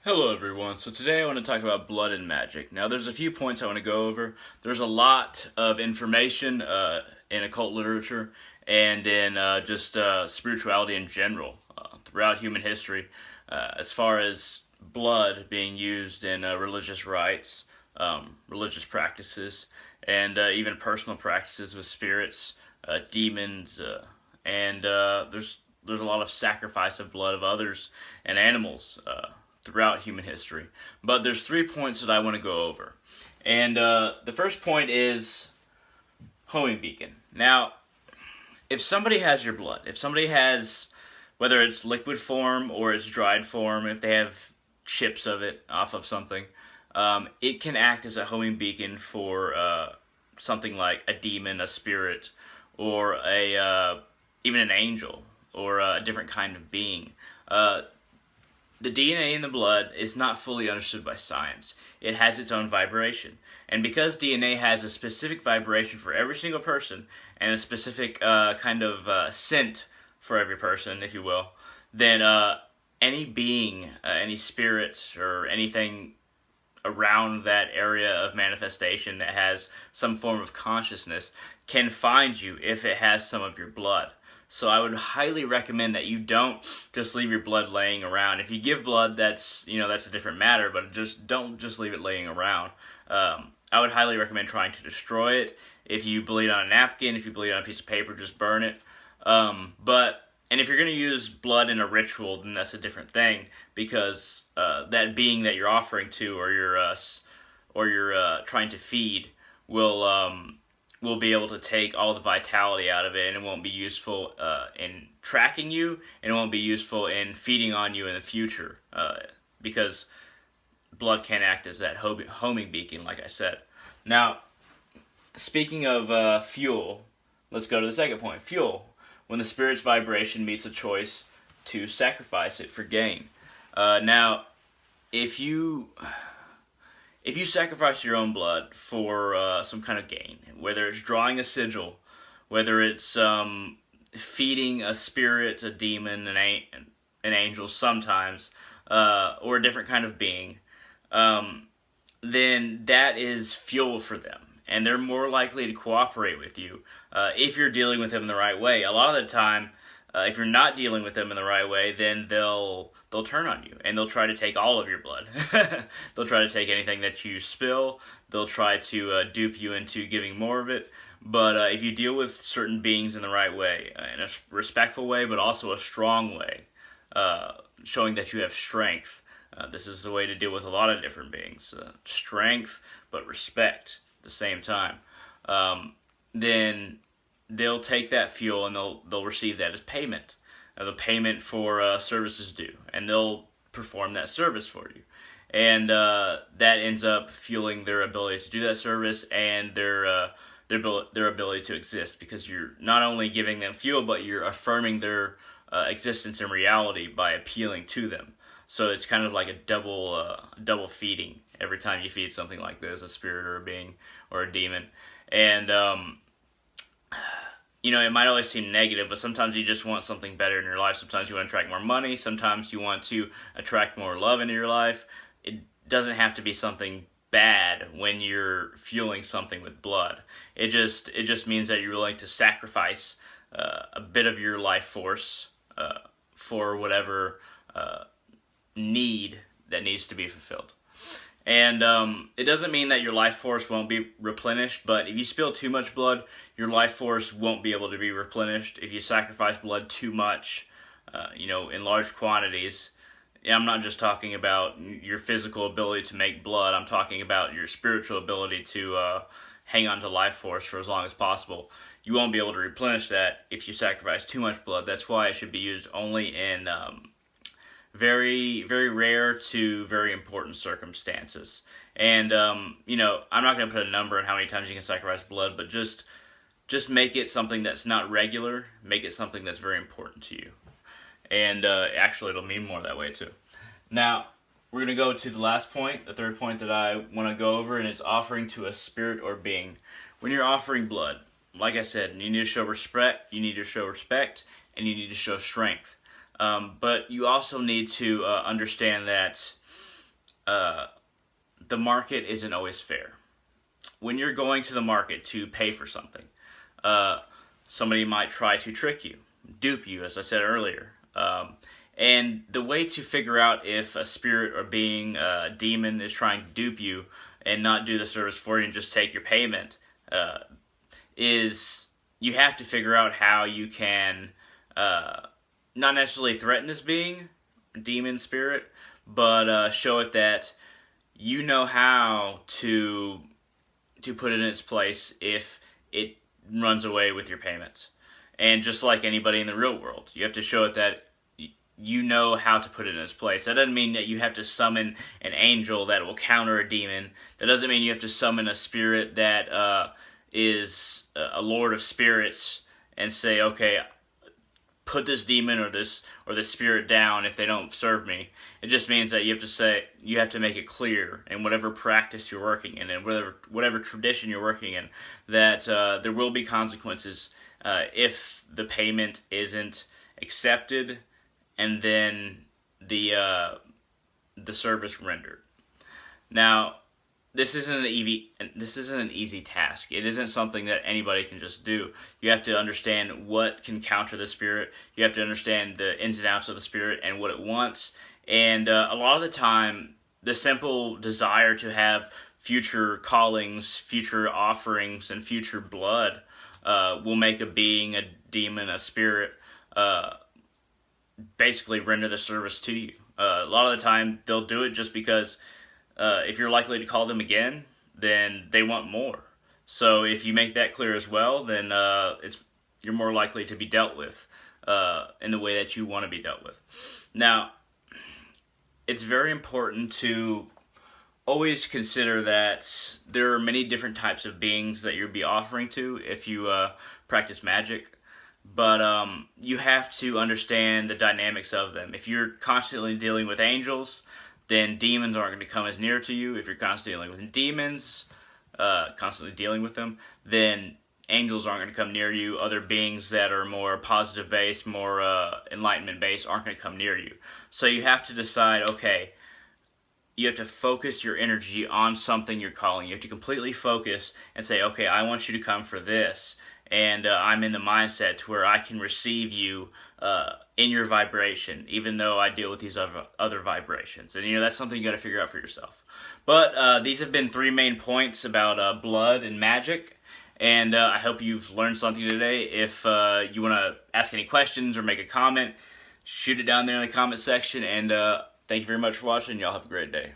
Hello everyone, so today I want to talk about blood and magic. Now there's a few points I want to go over. There's a lot of information in occult literature and in just spirituality in general throughout human history as far as blood being used in religious rites, religious practices, and even personal practices with spirits, demons, and there's a lot of sacrifice of blood of others and animals throughout human history. But there's 3 points that I want to go over. And the first point is homing beacon. Now, if somebody has your blood, if somebody has, whether it's liquid form or it's dried form, if they have chips of it off of something, it can act as a homing beacon for something like a demon, a spirit, or even an angel, or a different kind of being. The DNA in the blood is not fully understood by science. It has its own vibration. And because DNA has a specific vibration for every single person, and a specific kind of scent for every person, if you will, then any being, any spirit, or anything around that area of manifestation that has some form of consciousness can find you if it has some of your blood. So I would highly recommend that you don't just leave your blood laying around. If you give blood, that's a different matter, but don't just leave it laying around. I would highly recommend trying to destroy it. If you bleed on a napkin, if you bleed on a piece of paper, just burn it. And if you're going to use blood in a ritual, then that's a different thing, because that being that you're offering to, or you're trying to feed, will be able to take all the vitality out of it, and it won't be useful in tracking you, and it won't be useful in feeding on you in the future, because blood can act as that homing beacon, like I said. Now, speaking of fuel, let's go to the second point. Fuel. When the spirit's vibration meets a choice to sacrifice it for gain. Now, if you sacrifice your own blood for some kind of gain, whether it's drawing a sigil, whether it's feeding a spirit, a demon, an angel sometimes, or a different kind of being, then that is fuel for them. And they're more likely to cooperate with you if you're dealing with them in the right way. A lot of the time, if you're not dealing with them in the right way, then they'll turn on you, and they'll try to take all of your blood. They'll try to take anything that you spill. They'll try to dupe you into giving more of it. But if you deal with certain beings in the right way, in a respectful way, but also a strong way, showing that you have strength, this is the way to deal with a lot of different beings. Strength, but respect at the same time. Then they'll take that fuel and they'll receive that as payment. The payment for services due, and they'll perform that service for you. And that ends up fueling their ability to do that service and their ability to exist, because you're not only giving them fuel, but you're affirming their existence in reality by appealing to them. So it's kind of like a double feeding every time you feed something like this, a spirit or a being or a demon. And it might always seem negative, but sometimes you just want something better in your life. Sometimes you want to attract more money. Sometimes you want to attract more love into your life. It doesn't have to be something bad when you're fueling something with blood. It just means that you're willing to sacrifice a bit of your life force for whatever need that needs to be fulfilled. And it doesn't mean that your life force won't be replenished, but if you spill too much blood, your life force won't be able to be replenished. If you sacrifice blood too much, in large quantities, I'm not just talking about your physical ability to make blood, I'm talking about your spiritual ability to hang on to life force for as long as possible. You won't be able to replenish that if you sacrifice too much blood. That's why it should be used only in very, very rare to very important circumstances. And, I'm not going to put a number on how many times you can sacrifice blood, but just make it something that's not regular. Make it something that's very important to you. And actually, it'll mean more that way, too. Now, we're going to go to the last point, the third point that I want to go over, and it's offering to a spirit or being. When you're offering blood, like I said, you need to show respect, and you need to show strength. But you also need to understand that the market isn't always fair. When you're going to the market to pay for something, somebody might try to trick you, dupe you, as I said earlier. And the way to figure out if a spirit or being, a demon, is trying to dupe you and not do the service for you and just take your payment, is you have to figure out how you can not necessarily threaten this being, demon, spirit, but show it that you know how to put it in its place if it runs away with your payments. And just like anybody in the real world, you have to show it that you know how to put it in its place. That doesn't mean that you have to summon an angel that will counter a demon. That doesn't mean you have to summon a spirit that is a lord of spirits and say, okay, put this demon or this spirit down if they don't serve me. It just means that you have to make it clear in whatever practice you're working in and whatever tradition you're working in, that there will be consequences if the payment isn't accepted and then the service rendered. Now, this isn't an easy task. It isn't something that anybody can just do. You have to understand what can counter the spirit. You have to understand the ins and outs of the spirit and what it wants. And a lot of the time, the simple desire to have future callings, future offerings, and future blood will make a being, a demon, a spirit, basically render the service to you. A lot of the time, they'll do it just because if you're likely to call them again, then they want more. So if you make that clear as well, then you're more likely to be dealt with in the way that you want to be dealt with. Now, it's very important to always consider that there are many different types of beings that you'll be offering to if you practice magic. But you have to understand the dynamics of them. If you're constantly dealing with angels, then demons aren't going to come as near to you. If you're constantly dealing with demons, then angels aren't going to come near you. Other beings that are more positive based, more enlightenment based aren't going to come near you. So you have to decide, okay, you have to focus your energy on something you're calling. You have to completely focus and say, okay, I want you to come for this. And I'm in the mindset to where I can receive you in your vibration, even though I deal with these other vibrations. And, that's something you got to figure out for yourself. But these have been 3 main points about blood and magic. And I hope you've learned something today. If you want to ask any questions or make a comment, shoot it down there in the comment section. And thank you very much for watching. Y'all have a great day.